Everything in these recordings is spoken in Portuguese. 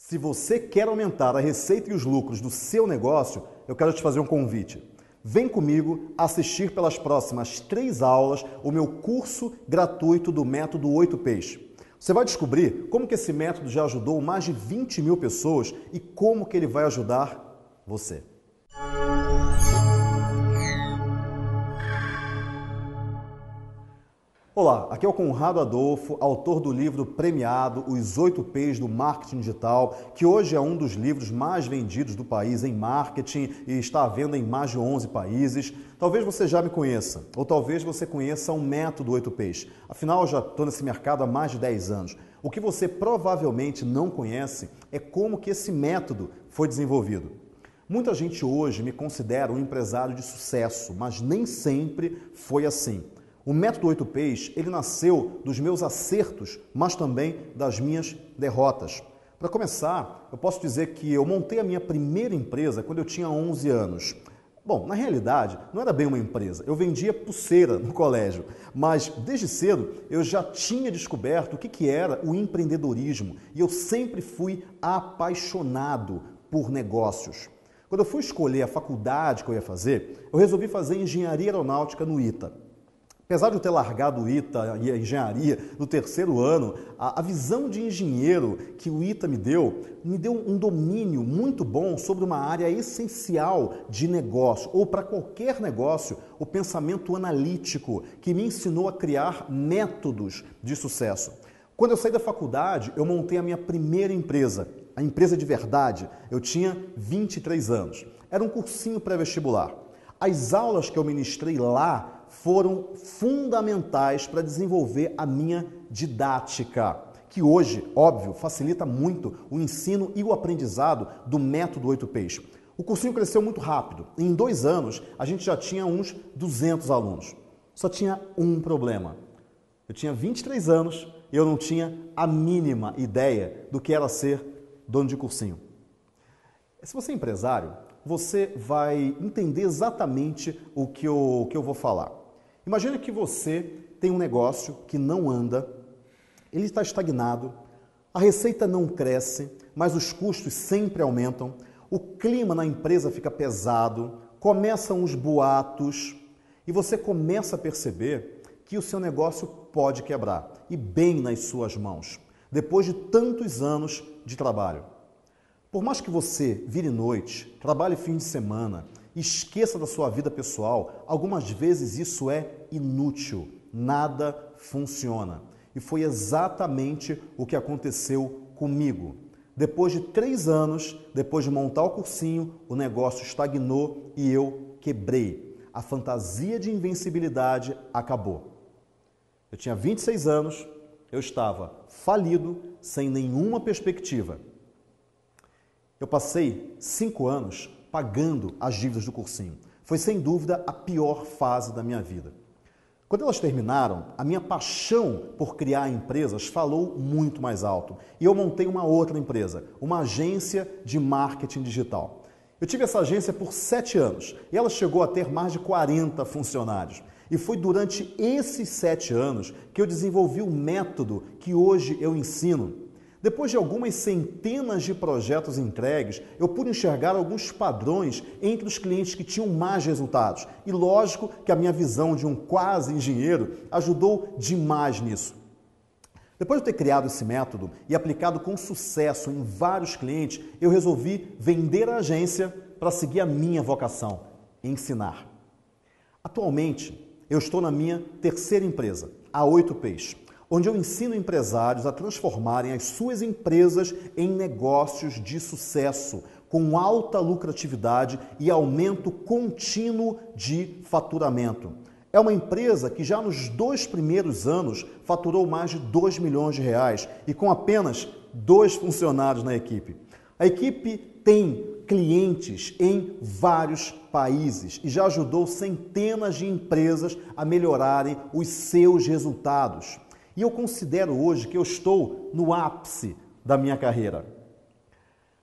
Se você quer aumentar a receita e os lucros do seu negócio, eu quero te fazer um convite. Vem comigo assistir pelas próximas 3 aulas o meu curso gratuito do Método 8Ps. Você vai descobrir como que esse método já ajudou mais de 20 mil pessoas e como que ele vai ajudar você. Olá, aqui é o Conrado Adolfo, autor do livro premiado Os 8Ps do Marketing Digital, que hoje é um dos livros mais vendidos do país em marketing e está à venda em mais de 11 países. Talvez você já me conheça, ou talvez você conheça o método 8Ps. Afinal, eu já estou nesse mercado há mais de 10 anos. O que você provavelmente não conhece é como que esse método foi desenvolvido. Muita gente hoje me considera um empresário de sucesso, mas nem sempre foi assim. O método 8Ps, ele nasceu dos meus acertos, mas também das minhas derrotas. Para começar, eu posso dizer que eu montei a minha primeira empresa quando eu tinha 11 anos. Bom, na realidade, não era bem uma empresa, eu vendia pulseira no colégio, mas desde cedo eu já tinha descoberto o que era o empreendedorismo e eu sempre fui apaixonado por negócios. Quando eu fui escolher a faculdade que eu ia fazer, eu resolvi fazer engenharia aeronáutica no ITA. Apesar de eu ter largado o ITA e a engenharia no 3º ano, a visão de engenheiro que o ITA me deu um domínio muito bom sobre uma área essencial de negócio, ou para qualquer negócio, o pensamento analítico, que me ensinou a criar métodos de sucesso. Quando eu saí da faculdade, eu montei a minha primeira empresa, a empresa de verdade. Eu tinha 23 anos. Era um cursinho pré-vestibular. As aulas que eu ministrei lá foram fundamentais para desenvolver a minha didática, que hoje, óbvio, facilita muito o ensino e o aprendizado do método 8Ps. O cursinho cresceu muito rápido. Em 2 anos, a gente já tinha uns 200 alunos. Só tinha um problema. Eu tinha 23 anos e eu não tinha a mínima ideia do que era ser dono de cursinho. Se você é empresário, você vai entender exatamente o que eu vou falar. Imagina que você tem um negócio que não anda, ele está estagnado, a receita não cresce, mas os custos sempre aumentam, o clima na empresa fica pesado, começam os boatos e você começa a perceber que o seu negócio pode quebrar e bem nas suas mãos, depois de tantos anos de trabalho. Por mais que você vire noite, trabalhe fim de semana, esqueça da sua vida pessoal, algumas vezes isso é inútil, nada funciona. E foi exatamente o que aconteceu comigo. Depois de 3 anos, depois de montar o cursinho, o negócio estagnou e eu quebrei. A fantasia de invencibilidade acabou. Eu tinha 26 anos, eu estava falido, sem nenhuma perspectiva. Eu passei 5 anos pagando as dívidas do cursinho. Foi, sem dúvida, a pior fase da minha vida. Quando elas terminaram, a minha paixão por criar empresas falou muito mais alto. E eu montei uma outra empresa, uma agência de marketing digital. Eu tive essa agência por 7 anos e ela chegou a ter mais de 40 funcionários. E foi durante esses 7 anos que eu desenvolvi o método que hoje eu ensino. Depois de algumas centenas de projetos entregues, eu pude enxergar alguns padrões entre os clientes que tinham mais resultados. E lógico que a minha visão de um quase engenheiro ajudou demais nisso. Depois de ter criado esse método e aplicado com sucesso em vários clientes, eu resolvi vender a agência para seguir a minha vocação, ensinar. Atualmente, eu estou na minha 3ª empresa, a 8Ps. Onde eu ensino empresários a transformarem as suas empresas em negócios de sucesso, com alta lucratividade e aumento contínuo de faturamento. É uma empresa que já nos 2 primeiros anos faturou mais de 2 milhões de reais e com apenas 2 funcionários na equipe. A equipe tem clientes em vários países e já ajudou centenas de empresas a melhorarem os seus resultados. E eu considero hoje que eu estou no ápice da minha carreira.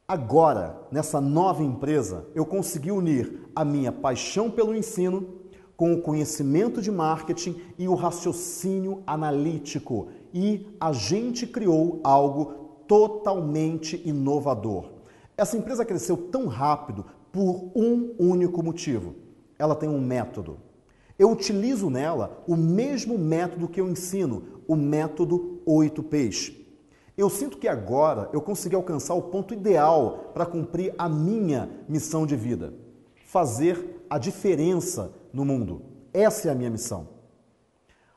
Agora, nessa nova empresa, eu consegui unir a minha paixão pelo ensino com o conhecimento de marketing e o raciocínio analítico. E a gente criou algo totalmente inovador. Essa empresa cresceu tão rápido por um único motivo. Ela tem um método. Eu utilizo nela o mesmo método que eu ensino, o método 8Ps. Eu sinto que agora eu consegui alcançar o ponto ideal para cumprir a minha missão de vida. Fazer a diferença no mundo. Essa é a minha missão.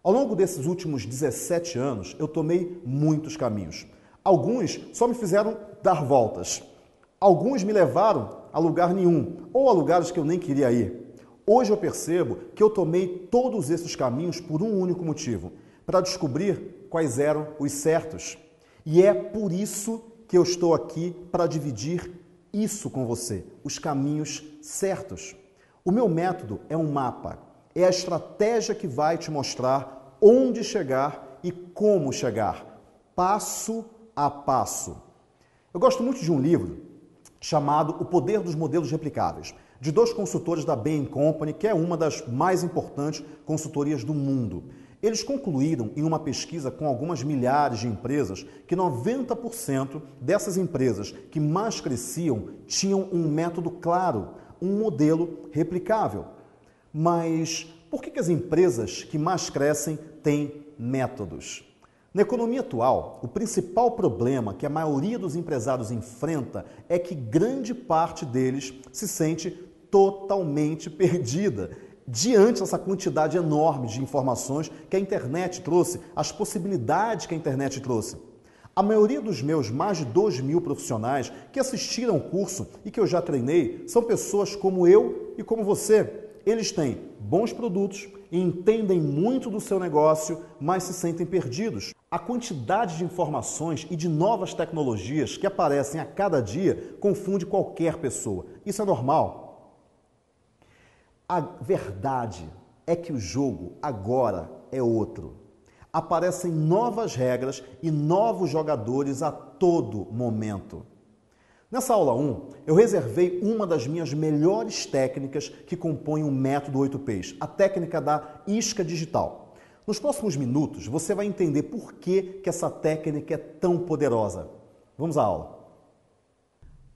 Ao longo desses últimos 17 anos, eu tomei muitos caminhos. Alguns só me fizeram dar voltas. Alguns me levaram a lugar nenhum, ou a lugares que eu nem queria ir. Hoje eu percebo que eu tomei todos esses caminhos por um único motivo, para descobrir quais eram os certos. E é por isso que eu estou aqui para dividir isso com você, os caminhos certos. O meu método é um mapa, é a estratégia que vai te mostrar onde chegar e como chegar, passo a passo. Eu gosto muito de um livro chamado O Poder dos Modelos Replicáveis, de dois consultores da Bain & Company, que é uma das mais importantes consultorias do mundo. Eles concluíram em uma pesquisa com algumas milhares de empresas que 90% dessas empresas que mais cresciam tinham um método claro, um modelo replicável. Mas por que as empresas que mais crescem têm métodos? Na economia atual, o principal problema que a maioria dos empresários enfrenta é que grande parte deles se sente totalmente perdida diante dessa quantidade enorme de informações que a internet trouxe, as possibilidades que a internet trouxe. A maioria dos meus mais de 2.000 profissionais que assistiram ao curso e que eu já treinei são pessoas como eu e como você. Eles têm bons produtos, entendem muito do seu negócio, mas se sentem perdidos. A quantidade de informações e de novas tecnologias que aparecem a cada dia confunde qualquer pessoa. Isso é normal. A verdade é que o jogo agora é outro. Aparecem novas regras e novos jogadores a todo momento. Nessa aula 1, eu reservei uma das minhas melhores técnicas que compõem o método 8Ps, a técnica da isca digital. Nos próximos minutos, você vai entender por que essa técnica é tão poderosa. Vamos à aula.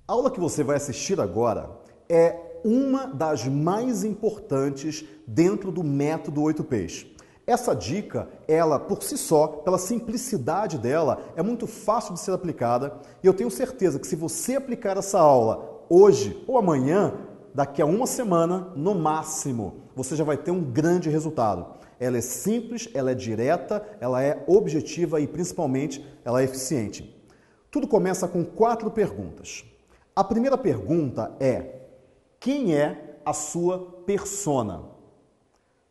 A aula que você vai assistir agora é uma das mais importantes dentro do método 8Ps. Essa dica, ela por si só, pela simplicidade dela, é muito fácil de ser aplicada e eu tenho certeza que se você aplicar essa aula hoje ou amanhã, daqui a uma semana, no máximo, você já vai ter um grande resultado. Ela é simples, ela é direta, ela é objetiva e principalmente ela é eficiente. Tudo começa com 4 perguntas. A primeira pergunta é: quem é a sua persona?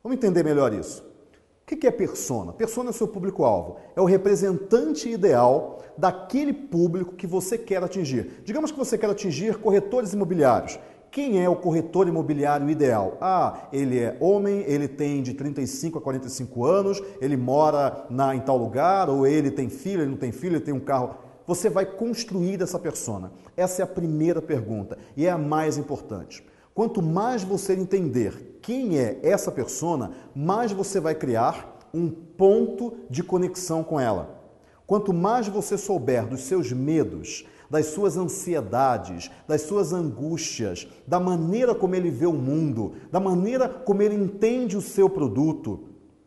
Vamos entender melhor isso. O que é persona? Persona é o seu público-alvo. É o representante ideal daquele público que você quer atingir. Digamos que você quer atingir corretores imobiliários. Quem é o corretor imobiliário ideal? Ele é homem, ele tem de 35 a 45 anos, ele mora em tal lugar, ou ele tem filho, ele não tem filho, ele tem um carro. Você vai construir essa persona. Essa é a primeira pergunta e é a mais importante. Quanto mais você entender quem é essa persona, mais você vai criar um ponto de conexão com ela. Quanto mais você souber dos seus medos, das suas ansiedades, das suas angústias, da maneira como ele vê o mundo, da maneira como ele entende o seu produto,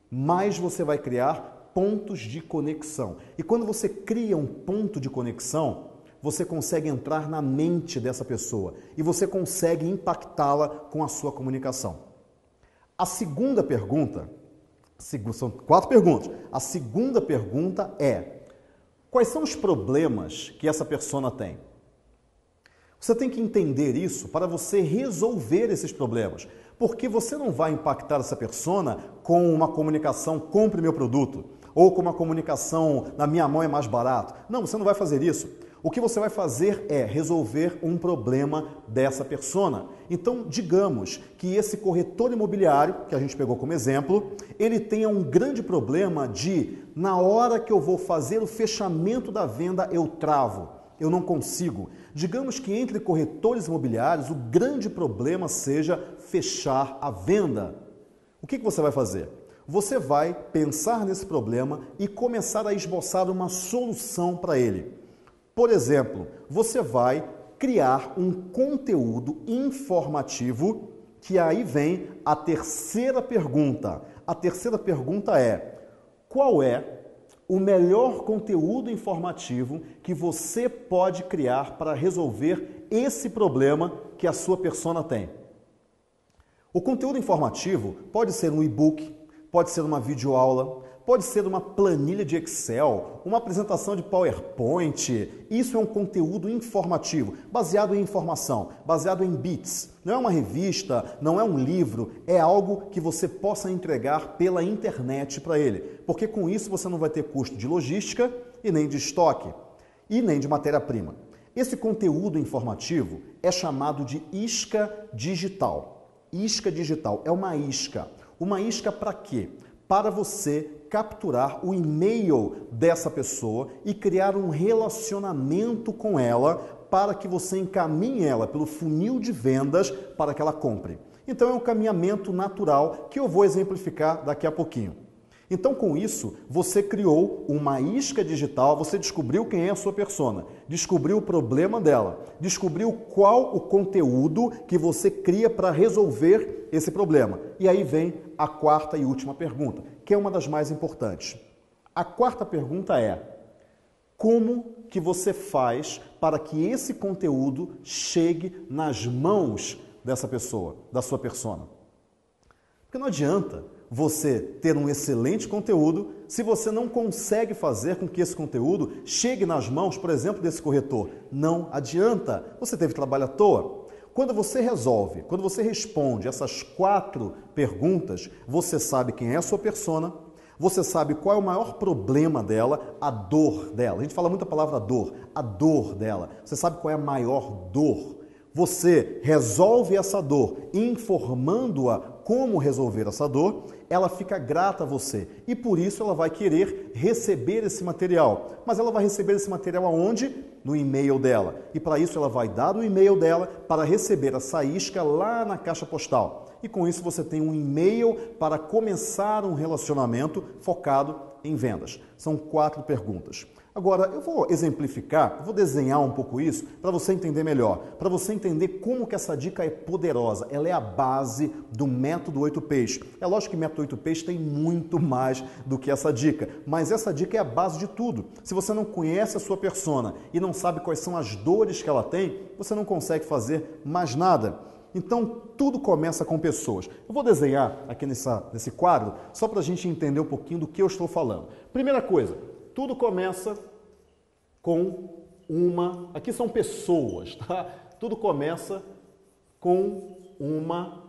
mais você vai criar pontos de conexão. E quando você cria um ponto de conexão, você consegue entrar na mente dessa pessoa e você consegue impactá-la com a sua comunicação. A segunda pergunta, são 4 perguntas. A segunda pergunta é: quais são os problemas que essa persona tem? Você tem que entender isso para você resolver esses problemas, porque você não vai impactar essa persona com uma comunicação "compre meu produto" ou com uma comunicação "na minha mão é mais barato". Não, você não vai fazer isso. O que você vai fazer é resolver um problema dessa persona. Então, digamos que esse corretor imobiliário, que a gente pegou como exemplo, ele tenha um grande problema de, na hora que eu vou fazer o fechamento da venda, eu travo, eu não consigo. Digamos que entre corretores imobiliários, o grande problema seja fechar a venda. O que você vai fazer? Você vai pensar nesse problema e começar a esboçar uma solução para ele. Por exemplo, você vai criar um conteúdo informativo, que aí vem a terceira pergunta. A terceira pergunta é: qual é o melhor conteúdo informativo que você pode criar para resolver esse problema que a sua persona tem? O conteúdo informativo pode ser um e-book, pode ser uma videoaula, pode ser uma planilha de Excel, uma apresentação de PowerPoint. Isso é um conteúdo informativo, baseado em informação, baseado em bits. Não é uma revista, não é um livro, é algo que você possa entregar pela internet para ele. Porque com isso você não vai ter custo de logística e nem de estoque, e nem de matéria-prima. Esse conteúdo informativo é chamado de isca digital. Isca digital é uma isca. Uma isca para quê? Para você capturar o e-mail dessa pessoa e criar um relacionamento com ela para que você encaminhe ela pelo funil de vendas para que ela compre. Então é um caminhamento natural que eu vou exemplificar daqui a pouquinho. Então, com isso, você criou uma isca digital, você descobriu quem é a sua persona, descobriu o problema dela, descobriu qual o conteúdo que você cria para resolver esse problema. E aí vem a quarta e última pergunta, que é uma das mais importantes. A quarta pergunta é: como que você faz para que esse conteúdo chegue nas mãos dessa pessoa, da sua persona? Porque não adianta você ter um excelente conteúdo se você não consegue fazer com que esse conteúdo chegue nas mãos, por exemplo, desse corretor. Não adianta. Você teve trabalho à toa. Quando você resolve, quando você responde essas 4 perguntas, você sabe quem é a sua persona, você sabe qual é o maior problema dela, a dor dela. A gente fala muito a palavra dor, a dor dela. Você sabe qual é a maior dor. Você resolve essa dor informando-a como resolver essa dor, ela fica grata a você e por isso ela vai querer receber esse material. Mas ela vai receber esse material aonde? No e-mail dela. E para isso ela vai dar o e-mail dela para receber essa isca lá na caixa postal. E com isso você tem um e-mail para começar um relacionamento focado em vendas. São 4 perguntas. Agora, eu vou exemplificar, vou desenhar um pouco isso para você entender melhor, para você entender como que essa dica é poderosa. Ela é a base do método 8Ps. É lógico que o método 8Ps tem muito mais do que essa dica, mas essa dica é a base de tudo. Se você não conhece a sua persona e não sabe quais são as dores que ela tem, você não consegue fazer mais nada. Então, tudo começa com pessoas. Eu vou desenhar aqui nesse quadro só para a gente entender um pouquinho do que eu estou falando. Primeira coisa, tudo começa com uma... Aqui são pessoas, tá? Tudo começa com uma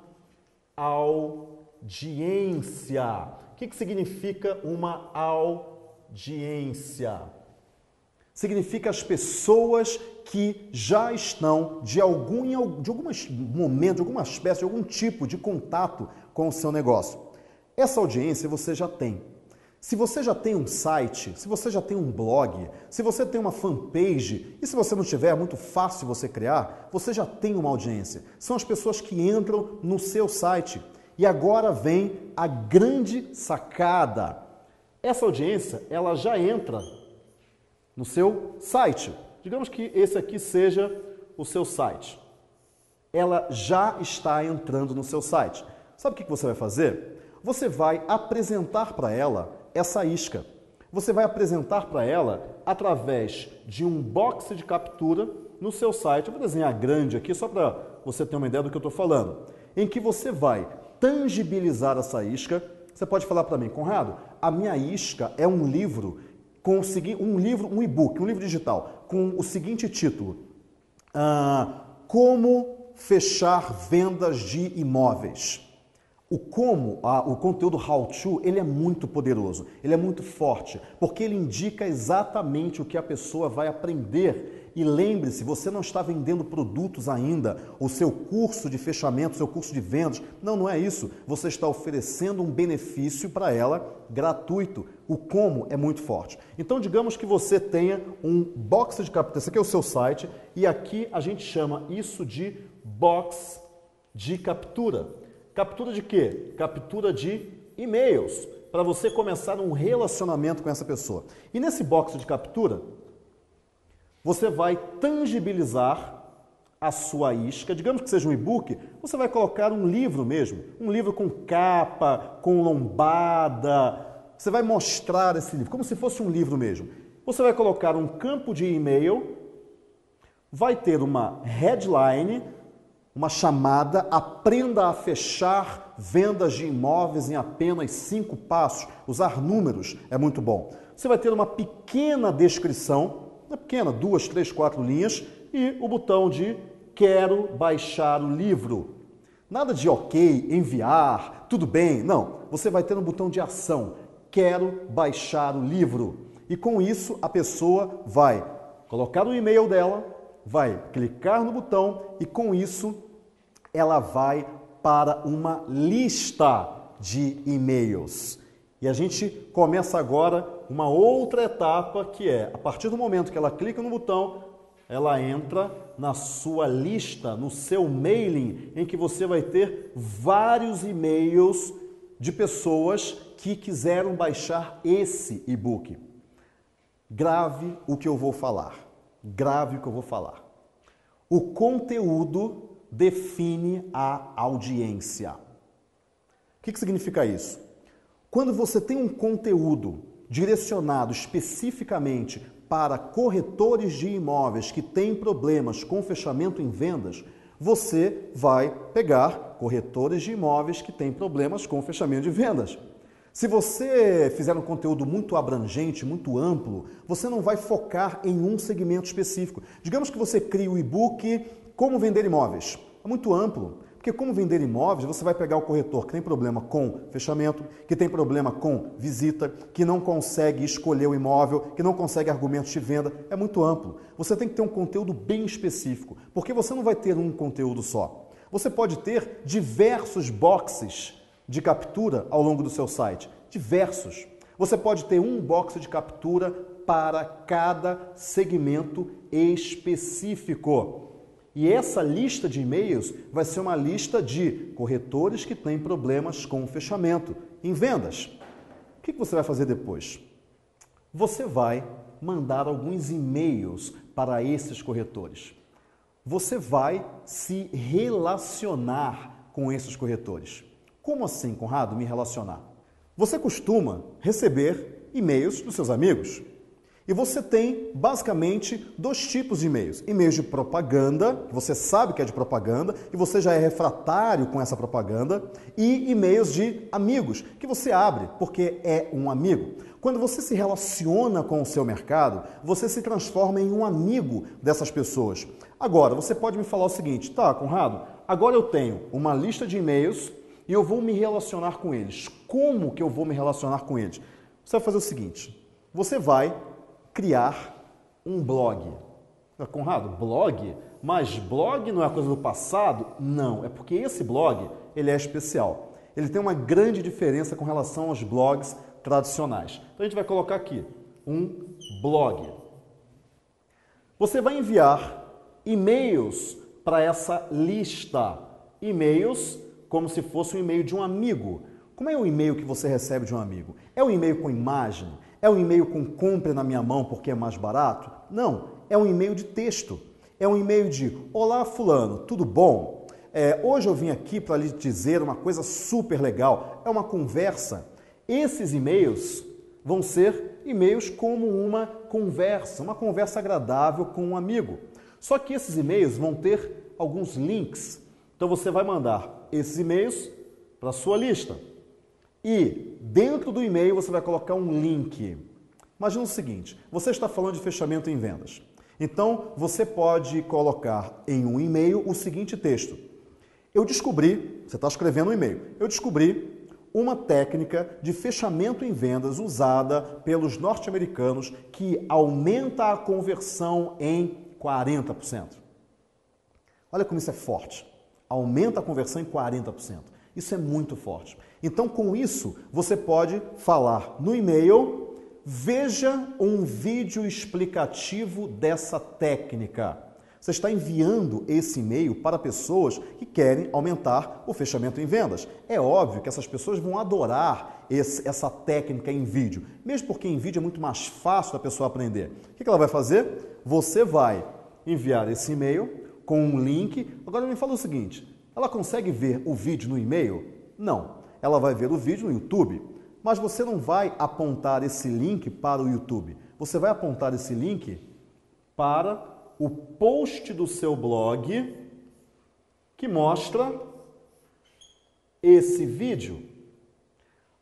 audiência. O que significa uma audiência? Significa as pessoas que já estão de algum momento, de alguma espécie, de algum tipo de contato com o seu negócio. Essa audiência você já tem. Se você já tem um site, se você já tem um blog, se você tem uma fanpage, e se você não tiver, é muito fácil você criar, você já tem uma audiência. São as pessoas que entram no seu site. E agora vem a grande sacada. Essa audiência, ela já entra no seu site. Digamos que esse aqui seja o seu site. Ela já está entrando no seu site. Sabe o que você vai fazer? Você vai apresentar para ela essa isca. Você vai apresentar para ela através de um box de captura no seu site. Eu vou desenhar grande aqui só para você ter uma ideia do que eu estou falando. Em que você vai tangibilizar essa isca. Você pode falar para mim: Conrado, a minha isca é um livro com o seguinte, um e-book, um livro digital, com o seguinte título: Como fechar vendas de imóveis. O conteúdo How To, ele é muito poderoso, ele é muito forte, porque ele indica exatamente o que a pessoa vai aprender. E lembre-se, você não está vendendo produtos ainda, o seu curso de fechamento, o seu curso de vendas. Não é isso. Você está oferecendo um benefício para ela gratuito. O como é muito forte. Então, digamos que você tenha um box de captura. Esse aqui é o seu site e aqui a gente chama isso de box de captura. Captura de quê? Captura de e-mails, para você começar um relacionamento com essa pessoa. E nesse box de captura, você vai tangibilizar a sua isca, digamos que seja um e-book, você vai colocar um livro mesmo, um livro com capa, com lombada, você vai mostrar esse livro, como se fosse um livro mesmo. Você vai colocar um campo de e-mail, vai ter uma headline, uma chamada, aprenda a fechar vendas de imóveis em apenas 5 passos, usar números é muito bom. Você vai ter uma pequena descrição, pequena, 2, 3, 4 linhas, e o botão de quero baixar o livro. Nada de ok, enviar, tudo bem, não. Você vai ter um botão de ação, quero baixar o livro. E com isso a pessoa vai colocar o e-mail dela, vai clicar no botão e com isso ela vai para uma lista de e-mails. E a gente começa agora uma outra etapa que é, a partir do momento que ela clica no botão, ela entra na sua lista, no seu mailing, em que você vai ter vários e-mails de pessoas que quiseram baixar esse e-book. Grave o que eu vou falar. Grave o que eu vou falar. O conteúdo define a audiência. O que significa isso? Quando você tem um conteúdo direcionado especificamente para corretores de imóveis que têm problemas com fechamento em vendas, você vai pegar corretores de imóveis que têm problemas com fechamento de vendas. Se você fizer um conteúdo muito abrangente, muito amplo, você não vai focar em um segmento específico. Digamos que você cria o e-book Como Vender Imóveis. É muito amplo, porque como vender imóveis, você vai pegar o corretor que tem problema com fechamento, que tem problema com visita, que não consegue escolher o imóvel, que não consegue argumentos de venda. É muito amplo. Você tem que ter um conteúdo bem específico, porque você não vai ter um conteúdo só. Você pode ter diversos boxes de captura ao longo do seu site. Diversos. Você pode ter um box de captura para cada segmento específico. E essa lista de e-mails vai ser uma lista de corretores que têm problemas com fechamento em vendas. O que você vai fazer depois? Você vai mandar alguns e-mails para esses corretores. Você vai se relacionar com esses corretores. Como assim, Conrado, me relacionar? Você costuma receber e-mails dos seus amigos. E você tem, basicamente, 2 tipos de e-mails. E-mails de propaganda, que você sabe que é de propaganda, e você já é refratário com essa propaganda. E e-mails de amigos, que você abre porque é um amigo. Quando você se relaciona com o seu mercado, você se transforma em um amigo dessas pessoas. Agora, você pode me falar o seguinte, tá, Conrado, agora eu tenho uma lista de e-mails e eu vou me relacionar com eles. Como que eu vou me relacionar com eles? Você vai fazer o seguinte, você vai criar um blog. Conrado, blog? Mas blog não é coisa do passado? Não, é porque esse blog ele é especial. Ele tem uma grande diferença com relação aos blogs tradicionais. Então a gente vai colocar aqui um blog. Você vai enviar e-mails para essa lista. E-mails como se fosse um e-mail de um amigo. Como é o e-mail que você recebe de um amigo? É um e-mail com imagem? É um e-mail com compre na minha mão porque é mais barato? Não, é um e-mail de texto. É um e-mail de olá fulano, tudo bom? Hoje eu vim aqui para lhe dizer uma coisa super legal. É uma conversa. Esses e-mails vão ser e-mails como uma conversa agradável com um amigo. Só que esses e-mails vão ter alguns links. Então você vai mandar esses e-mails para a sua lista. E dentro do e-mail você vai colocar um link. Imagina o seguinte, você está falando de fechamento em vendas. Então você pode colocar em um e-mail o seguinte texto. Eu descobri, você está escrevendo um e-mail, eu descobri uma técnica de fechamento em vendas usada pelos norte-americanos que aumenta a conversão em 40%. Olha como isso é forte. Aumenta a conversão em 40%. Isso é muito forte. Então, com isso, você pode falar no e-mail, veja um vídeo explicativo dessa técnica. Você está enviando esse e-mail para pessoas que querem aumentar o fechamento em vendas. É óbvio que essas pessoas vão adorar essa técnica em vídeo, mesmo porque em vídeo é muito mais fácil da pessoa aprender. O que ela vai fazer? Você vai enviar esse e-mail com um link. Agora me fala o seguinte, ela consegue ver o vídeo no e-mail? Não. Ela vai ver o vídeo no YouTube, mas você não vai apontar esse link para o YouTube. Você vai apontar esse link para o post do seu blog que mostra esse vídeo.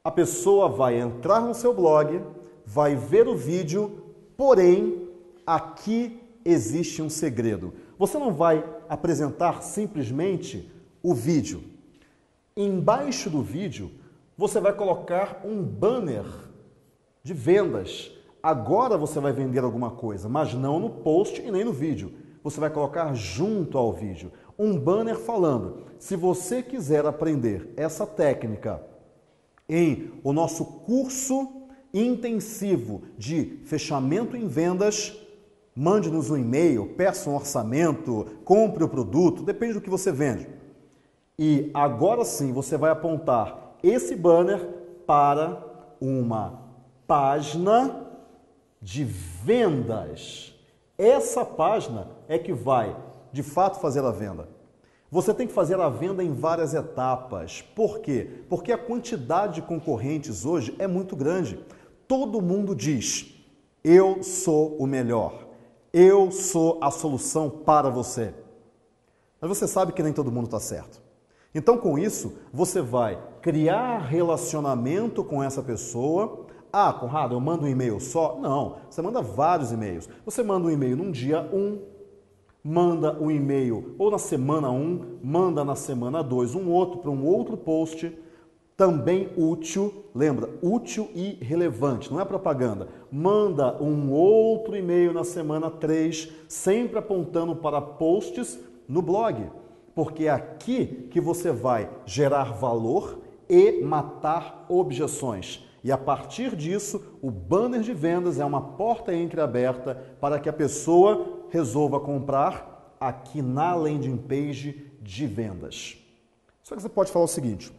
A pessoa vai entrar no seu blog, vai ver o vídeo, porém, aqui existe um segredo. Você não vai apresentar simplesmente o vídeo. Embaixo do vídeo, você vai colocar um banner de vendas. Agora você vai vender alguma coisa, mas não no post e nem no vídeo. Você vai colocar junto ao vídeo um banner falando: se você quiser aprender essa técnica em o nosso curso intensivo de fechamento em vendas, mande-nos um e-mail, peça um orçamento, compre o produto, depende do que você vende. E agora sim você vai apontar esse banner para uma página de vendas. Essa página é que vai, de fato, fazer a venda. Você tem que fazer a venda em várias etapas. Por quê? Porque a quantidade de concorrentes hoje é muito grande. Todo mundo diz: eu sou o melhor, eu sou a solução para você. Mas você sabe que nem todo mundo está certo. Então, com isso, você vai criar relacionamento com essa pessoa. Ah, Conrado, eu mando um e-mail só? Não, você manda vários e-mails. Você manda um e-mail num dia 1, manda um e-mail ou na semana 1, manda na semana 2 um outro para um outro post, também útil, lembra, útil e relevante, não é propaganda. Manda um outro e-mail na semana 3, sempre apontando para posts no blog, porque é aqui que você vai gerar valor e matar objeções. E a partir disso, o banner de vendas é uma porta entreaberta para que a pessoa resolva comprar aqui na landing page de vendas. Só que você pode falar o seguinte: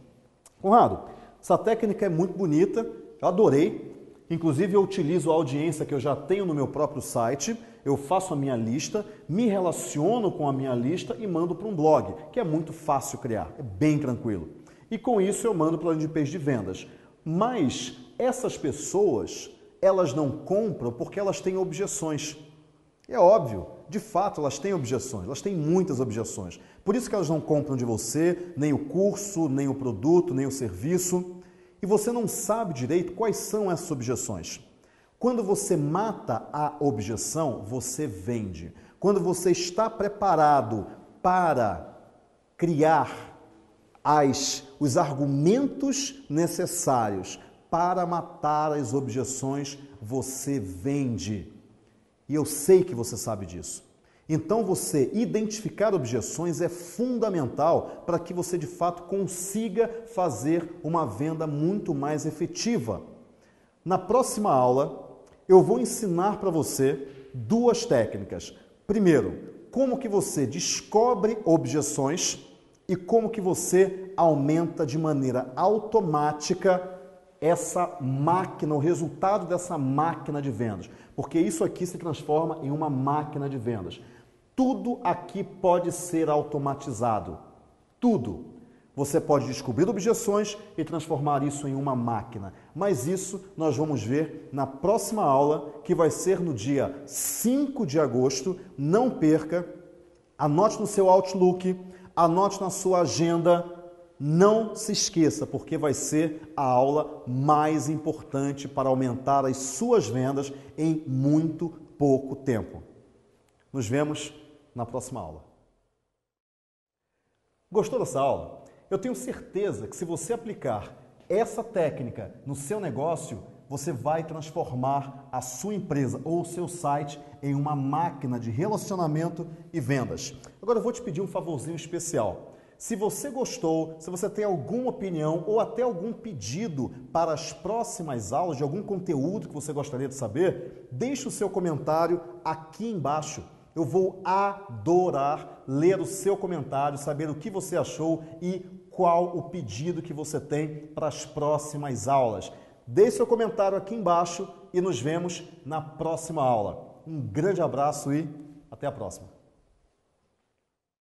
Conrado, essa técnica é muito bonita, eu adorei, inclusive eu utilizo a audiência que eu já tenho no meu próprio site, eu faço a minha lista, me relaciono com a minha lista e mando para um blog, que é muito fácil criar, é bem tranquilo. E com isso eu mando para a landing page de vendas. Mas essas pessoas, elas não compram porque elas têm objeções. É óbvio, de fato elas têm objeções, elas têm muitas objeções. Por isso que elas não compram de você, nem o curso, nem o produto, nem o serviço. E você não sabe direito quais são essas objeções. Quando você mata a objeção, você vende. Quando você está preparado para criar os argumentos necessários para matar as objeções, você vende. E eu sei que você sabe disso. Então, você identificar objeções é fundamental para que você, de fato, consiga fazer uma venda muito mais efetiva. Na próxima aula, eu vou ensinar para você duas técnicas. Primeiro, como que você descobre objeções e como que você aumenta de maneira automática essa máquina, o resultado dessa máquina de vendas. Porque isso aqui se transforma em uma máquina de vendas. Tudo aqui pode ser automatizado. Tudo. Você pode descobrir objeções e transformar isso em uma máquina. Mas isso nós vamos ver na próxima aula, que vai ser no dia 5 de agosto. Não perca, anote no seu Outlook, anote na sua agenda, não se esqueça, porque vai ser a aula mais importante para aumentar as suas vendas em muito pouco tempo. Nos vemos na próxima aula. Gostou dessa aula? Eu tenho certeza que se você aplicar essa técnica no seu negócio, você vai transformar a sua empresa ou o seu site em uma máquina de relacionamento e vendas. Agora eu vou te pedir um favorzinho especial. Se você gostou, se você tem alguma opinião ou até algum pedido para as próximas aulas, de algum conteúdo que você gostaria de saber, deixe o seu comentário aqui embaixo. Eu vou adorar ler o seu comentário, saber o que você achou e qual o pedido que você tem para as próximas aulas. Deixe seu comentário aqui embaixo e nos vemos na próxima aula. Um grande abraço e até a próxima.